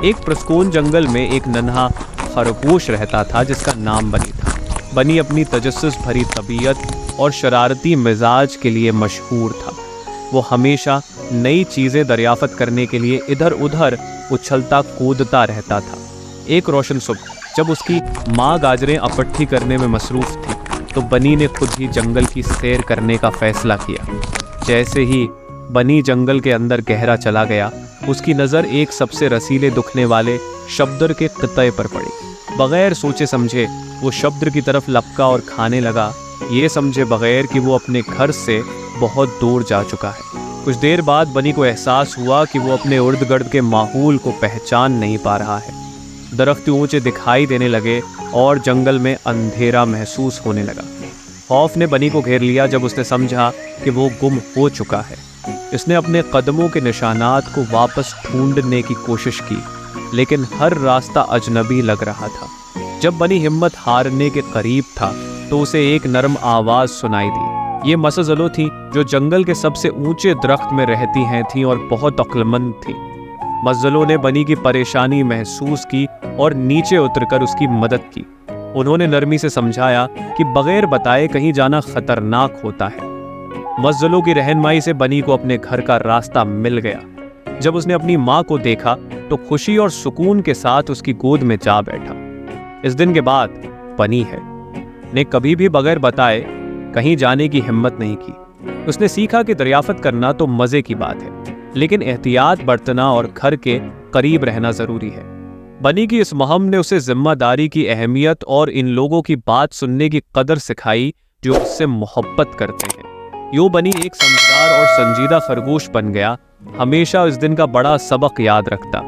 ایک پرسکون جنگل میں ایک ننھا خرگوش رہتا تھا جس کا نام بنی تھا۔ بنی اپنی تجسس بھری طبیعت اور شرارتی مزاج کے لیے مشہور تھا۔ وہ ہمیشہ نئی چیزیں دریافت کرنے کے لیے ادھر ادھر اچھلتا کودتا رہتا تھا۔ ایک روشن صبح جب اس کی ماں گاجریں اپٹھی کرنے میں مصروف تھی تو بنی نے خود ہی جنگل کی سیر کرنے کا فیصلہ کیا۔ جیسے ہی بنی جنگل کے اندر گہرا چلا گیا، اس کی نظر ایک سب سے رسیلے دکھنے والے شبدر کے قطعے پر پڑی۔ بغیر سوچے سمجھے وہ شبدر کی طرف لپکا اور کھانے لگا، یہ سمجھے بغیر کہ وہ اپنے گھر سے بہت دور جا چکا ہے۔ کچھ دیر بعد بنی کو احساس ہوا کہ وہ اپنے ارد گرد کے ماحول کو پہچان نہیں پا رہا ہے۔ درخت اونچے دکھائی دینے لگے اور جنگل میں اندھیرا محسوس ہونے لگا۔ خوف نے بنی کو گھیر لیا جب اس نے سمجھا کہ وہ گم ہو چکا ہے۔ اس نے اپنے قدموں کے نشانات کو واپس ڈھونڈنے کی کوشش کی، لیکن ہر راستہ اجنبی لگ رہا تھا۔ جب بنی ہمت ہارنے کے قریب تھا تو اسے ایک نرم آواز سنائی دی۔ یہ مسزلو تھی جو جنگل کے سب سے اونچے درخت میں رہتی ہیں تھیں اور بہت عقلمند تھی۔ مزلوں نے بنی کی پریشانی محسوس کی اور نیچے اتر کر اس کی مدد کی۔ انہوں نے نرمی سے سمجھایا کہ بغیر بتائے کہیں جانا خطرناک ہوتا ہے۔ مزلوں کی رہنمائی سے بنی کو اپنے گھر کا راستہ مل گیا۔ جب اس نے اپنی ماں کو دیکھا تو خوشی اور سکون کے ساتھ اس کی گود میں جا بیٹھا۔ اس دن کے بعد بنی نے کبھی بھی بغیر بتائے کہیں جانے کی ہمت نہیں کی۔ اس نے سیکھا کہ دریافت کرنا تو مزے کی بات ہے، لیکن احتیاط برتنا اور گھر کے قریب رہنا ضروری ہے۔ بنی کی اس مہم نے اسے ذمہ داری کی اہمیت اور ان لوگوں کی بات سننے کی قدر سکھائی جو اس سے محبت کرتے ہیں۔ یوں بنی ایک سمجھدار اور سنجیدہ خرگوش بن گیا، ہمیشہ اس دن کا بڑا سبق یاد رکھتا۔